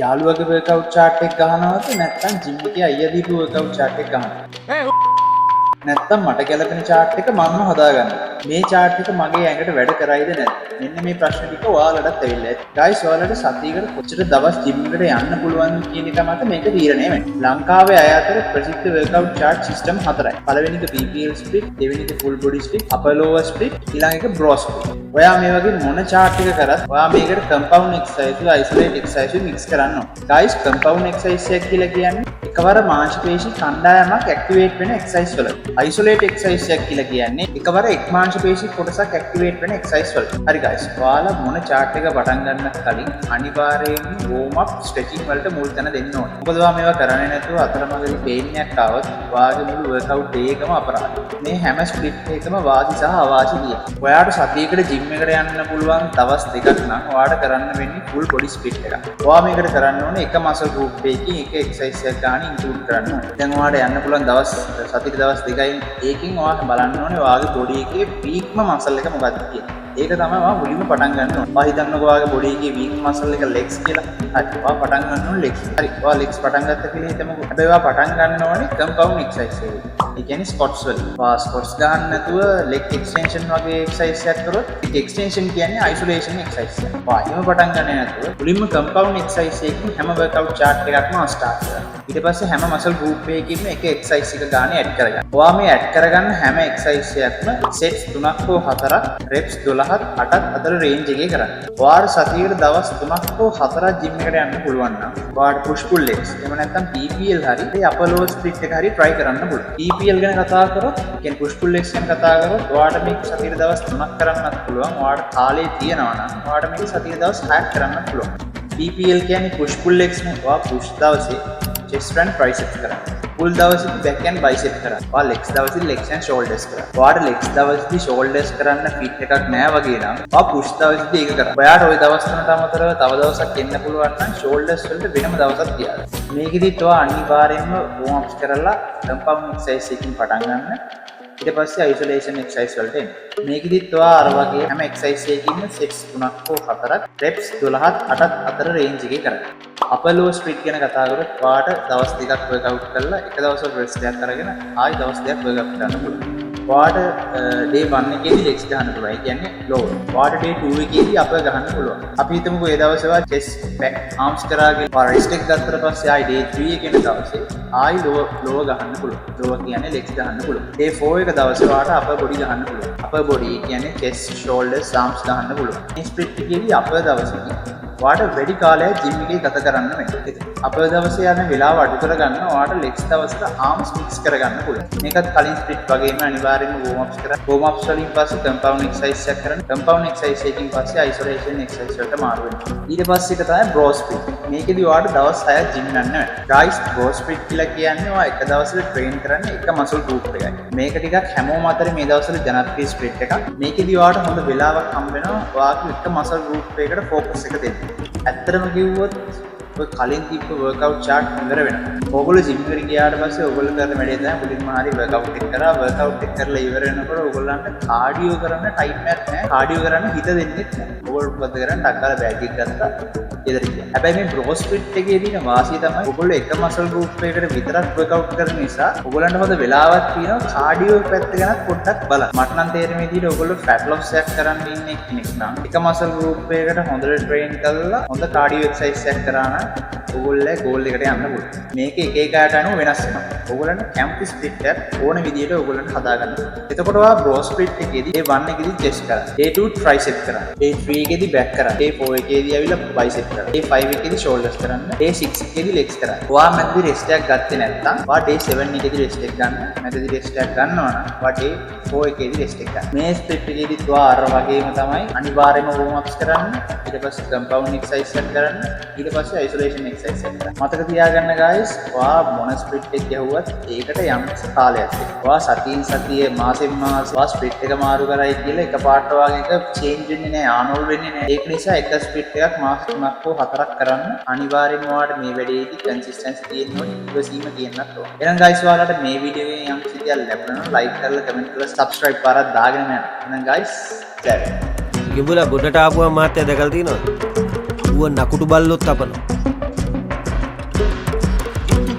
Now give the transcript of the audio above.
යාළුවගේ workout chart එක ගහනවද නැත්නම් gym එකේ අයියා දීපු workout chart එක ගහනවද? නැත්තම් මට ගැලපෙන chart එක මම හදාගන්නවා. මේ chart එක මගේ ඇඟට වැඩ කරයිද නැද්ද? මෙන්න මේ ප්‍රශ්න ටික ඔයාලටත් ඇවිල්ලා ඇති. guys ඔයාලට සතියකට කොච්චර දවස් gym එකට යන්න පුළුවන් කියන එක මත මේක තීරණය වෙන්නේ. ලංකාවේ අය අතර ප්‍රසිද්ධ workout chart system හතරයි. පළවෙනි එක BPL split, දෙවෙනි එක full body split, upper lower split, ඊළඟ එක bro split. ඔයා මේ වගේ මොන chart එක කරත් ඔයා මේකට compound exercise වල isolate exercise mix කරන්න ඕනේ. guys compound exercise එක කියලා කියන්නේ එකවර මාංශ පේශි කණ්ඩායමක් ඇක්ටිවේට් වෙන exercise වල. isolate exercise එක කියලා කියන්නේ එකවර එක් මාංශ පේශි කොටසක් ඇක්ටිවේට් වෙන exercise වල. හරි guys ඔයාලා මොන chart එක පටන් ගන්නත් කලින් අනිවාර්යයෙන්ම warm up stretching වලට මුල් තැන දෙන්න ඕනේ. මොකද ඔයා මේවා කරන්නේ නැතුව අතරමඟදී pain එකක් ආවොත් ඔයාගේ මුළු workout day එකම අපරාධයි. මේ හැම split එකම වාසි සහ අවාසි තියෙනවා. ඔයාට සතියකට gym එකට යන්න පුළුවන් දවස් දෙකක් නම් ඔයාට කරන්න වෙන්නේ full body split එකක්. ඔයා මේකට කරන්න ඕනේ එක muscle group එකකින් එක exercise එකක් ගන්න include කරන්න ඕනේ. දැන් ඔයාට යන්න පුළුවන් දවස් සතියට දවස් දෙකයි ඒකෙන් ඔයා බලන්න ඕනේ ඔයාගේ body එකේ weakම muscle එක මොකක්ද කියලා. ඒක තමයි ඔයා මුලින්ම පටන් ගන්න ඕනේ. ඔයා හිතන්නකෝ ඔයාගේ body එකේ weak muscle එක legs කියලා. හරි. ඔයා පටන් ගන්න ඕනේ legs. හරි. ඔයා legs පටන් ගත්ත කියලා හිතමුකෝ. හැබැයි ඔයා පටන් ගන්න ඕනේ compound exercise එක. ඒ කියන්නේ squats වලින්. ඔයා squats ගන්න නැතුව leg extension වගේ exercise එකක් කරොත් leg extension කියන්නේ isolation exercise එක. ඔයා එහෙම පටන් ගන්නේ නැතුව මුලින්ම compound exercise එකකින් හැම workout chart එකක්ම start කරන්න. ඊට පස්සේ හැම muscle group එකකින්ම එක exercise එක ගන්න add කරගන්න. ඔයා මේ add කරගන්න හැම exercise එකක්ම sets 3ක් හෝ 4ක් reps 12ත් 8ත් අතර range එකේ කරන්න. ඔයාට සතියකට දවස් 3ක් හෝ 4ක් gym එකට යන්න පුළුවන් නම් ඔයාට push pull legs එහෙම නැත්නම් PPL හරි ඒ upper lower split එක හරි try කරන්න පුළුවන්. PPL ගැන කතා කරොත් කියන්නේ push pull legs ගැන කතා කරොත් ඔයාට මේක සතියට දවස් 3ක් කරන්නත් පුළුවන්. ඔයාට කාලේ තියෙනවා නම් ඔයාට මේක සතියට දවස් 6ක් කරන්නත් පුළුවන්. PPL කියන්නේ push pull legs නේ. ඔයා push දවසේ chest and triceps කරන්න. pull දවසේ back and bicep කරන්න. ඔයා legs දවසේ legs and shoulders කරන්න. ඔයාට legs දවසේ shoulders කරන්න fit එකක් නැහැ වගේ නම් ඔයා push දවසේ ඒක කරන්න. ඔයාට ওই දවස් තුනට අමතරව තව දවසක් එන්න පුළුවන් නම් shoulders වලට වෙනම දවසක් තියාගන්න. මේකෙදිත් ඔයා අනිවාර්යයෙන්ම warm ups කරලා compound exercise එකකින් පටන් ගන්න. ඊට පස්සේ isolation exercise වලට එන්න. මේකෙදිත් ඔයා අර වගේ හැම exercise එකකින්ම sets 3ක් හෝ 4ක් reps 12ත් 8ත් අතර range එකේ කරන්න. upper lower split ගැන කතා කරොත් ඔයාට දවස් දෙකක් workout කරලා එක දවසක් rest එකක් අරගෙන ආයි දවස් දෙකක් workout කරන්න පුළුවන්. ඔයාට day 1 එකේදී legs ගන්න පුළුවන්. ඒ කියන්නේ lower. ඔයාට day 2 එකේදී upper ගන්න පුළුවන්. අපි හිතමුකෝ ඒ දවසේ ඔයා chest back arms කරාගෙන rest එක ගත්තට පස්සේ ආයි day 3 එකේ දවසේ ආයි lower ගන්න පුළුවන්. lower කියන්නේ legs ගන්න පුළුවන්. day 4 එක දවසේ ඔයාට upper body ගන්න පුළුවන්. upper body කියන්නේ chest, shoulders, arms ගන්න පුළුවන්. මේ split එකේදී upper දවසේ ඔයාට වැඩි කාලයක් gym එකේ ගත කරන්න වෙනවා. අපේ දවසේ යන වෙලාව අඩු කරගන්න ඔයාට legs දවසට arms mix කරගන්න පුළුවන්. මේකත් කලින් split වගේම අනිවාර්යයෙන්ම warm ups කරලා warm ups වලින් පස්සේ compound exercise එකක් කරන්න. compound exercise එකකින් පස්සේ isolation exercise වලට මාරු වෙනවා. ඊට පස්සේ එක තමයි bro split. මේකෙදි ඔයාට දවස් 6ක් gym යන්න වෙනවා. guys bro split කියලා කියන්නේ ඔයා එක දවසට train කරන්නේ එක muscle group එකයි. මේක ටිකක් හැමෝම අතරේ මේ දවස්වල ජනප්‍රිය split එකක්. මේකෙදි ඔයාට හොඳ වෙලාවක් හම්බ වෙනවා ඔයාගේ එක muscle group එකකට focus එක දෙන්න. ඇත්තටම කිව්වොත් ඔය කලින් තිබ්බ workout chart ඉවර වෙනවා. ඕගොල්ලෝ gym එකට ගියාට පස්සේ ඕගොල්ලෝ කරන වැඩේ තමයි මුලින්ම හරි workout එක කරා workout එක කරලා ඉවර වෙනකොට ඕගොල්ලන්ට cardio කරන්න time එකක් නැහැ. cardio කරන්න හිත දෙන්නේ නැහැ. ඕගොල්ලෝ මොකද කරන්නේ? ටක්කාලා bag එක ගත්තා. ඊදර ගියා. හැබැයි මේ bro split එකේ තියෙන වාසිය තමයි ඕගොල්ලෝ එක muscle group එකකට විතරක් workout කරන නිසා ඕගොල්ලන්ට හොඳ වෙලාවක් තියෙනවා cardio පැත්ත ගැන පොඩ්ඩක් බලන්න. මට නම් තේරෙන්නේ විදිහට ඕගොල්ලෝ fat loss එකක් කරන්න ඉන්නේ කෙනෙක් නම් එක muscle group එකකට හොඳට train කරලා හොඳ cardio exercise එකක් කරා නම් ඔයගොල්ලෝ ගෝල් එකට යන්න පුළුවන්. මේක එක එකකට අනුව වෙනස් වෙනවා. ඔයගොල්ලන්ට කැම්ප් ස්ප්ලිට් එක ඕන විදියට ඔයගොල්ලන්ට හදා ගන්න. එතකොට ඔයා බ්‍රෝ ස්ප්ලිට් එකේදී day 1 එකේදී chest කරා. day 2 tricep කරා. day 3 එකේදී back කරා. day 4 එකේදී ඇවිල්ලා bicep කරා. day 5 එකේදී shoulders කරන්න. day 6 එකේදී legs කරා. ඔයා මැදදී rest එකක් ගත්තේ නැත්නම් ඔයා day 7 එකේදී rest එකක් ගන්න. මැදදී rest එකක් ගන්නවා නම් ඔයා day 4 එකේදී rest එකක් ගන්න. මේ ස්ප්ලිට් එකේදී ඔයා අර වගේම තමයි අනිවාර්යයෙන්ම warm ups කරන්න. ඊට පස්සේ compound exercise එක කරන්න. ඊට පස්සේ isolation exercise මතක තියාගන්න guys ඔයා මොන ස්ප්ලිට් එක ගැහුවත් ඒකට යම් කාලයක් තියෙනවා. ඔයා සතියෙන් සතිය මාසෙන් මාස ඔයා ස්ප්ලිට් එක මාරු කරයි කියලා එකපාරට වගේ එක චේන්ජ් වෙන්නේ නැහැ ආනෝල් වෙන්නේ නැහැ. ඒක නිසා එක ස්ප්ලිට් එකක් මාස 3ක් හෝ 4ක් කරන්න අනිවාර්යෙන්ම ඔයාට මේ වැඩේදී කන්සිස්ටන්සි තියෙන්න ඕනේ. ඉවසීම තියෙන්නත් ඕනේ. එහෙනම් guys ඔයාලට මේ වීඩියෝ එකෙන් යම් කිසි දෙයක් ලැබුණා නම් like කරලා comment කරලා subscribe පාරක් දාගෙන යන්න. එහෙනම් guys ජය වේවා. ගිඹුලා ගොඩට ආපුවම මාත්‍ය දැකලා තියෙනවද? ඌව නකුටු බල්ලොත් අපනවා.